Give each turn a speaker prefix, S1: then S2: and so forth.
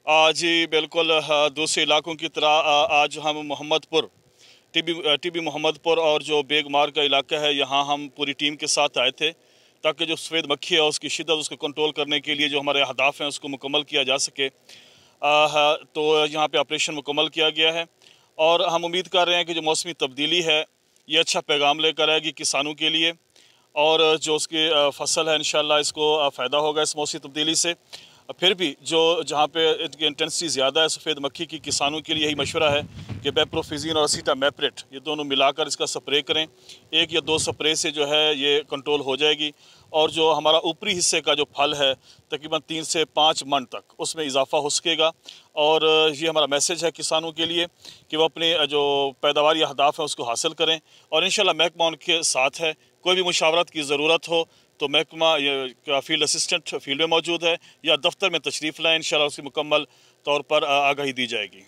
S1: जी बिल्कुल। दूसरे इलाकों की तरह आज हम मोहम्मदपुर टीबी मोहम्मदपुर और जो बेगमार का इलाका है, यहाँ हम पूरी टीम के साथ आए थे ताकि जो सफ़ेद मक्खी है उसकी शिद्दत उसको कंट्रोल करने के लिए जो हमारे अहदाफ हैं उसको मुकम्मल किया जा सके। तो यहाँ पे ऑपरेशन मुकम्मल किया गया है और हम उम्मीद कर रहे हैं कि जो मौसमी तब्दीली है ये अच्छा पैगाम लेकर आएगी किसानों के लिए, और जो उसकी फसल है इंशाल्लाह इसको फ़ायदा होगा इस मौसमी तब्दीली से। फिर भी जो जहाँ पे इसकी इंटेंसिटी ज़्यादा है सफ़ेद मक्खी की, किसानों के लिए यही मशवरा है कि बैप्रोफिजीन और असीटामेप्रिड ये दोनों मिलाकर इसका स्प्रे करें। 1 या 2 स्प्रे से जो है ये कंट्रोल हो जाएगी और जो हमारा ऊपरी हिस्से का जो फल है तकरीबन 3 से 5 मन तक उसमें इजाफा हो सकेगा। और ये हमारा मैसेज है किसानों के लिए कि वो अपने जो पैदावारी अहदाफ हैं उसको हासिल करें और इंशाल्लाह महकमा उनके साथ है। कोई भी मुशावरत की ज़रूरत हो तो महकमा का फील्ड असिस्टेंट फील्ड में मौजूद है या दफ्तर में तशरीफ़ लाएँ, इंशाल्लाह उसकी मुकम्मल तौर पर आगाही दी जाएगी।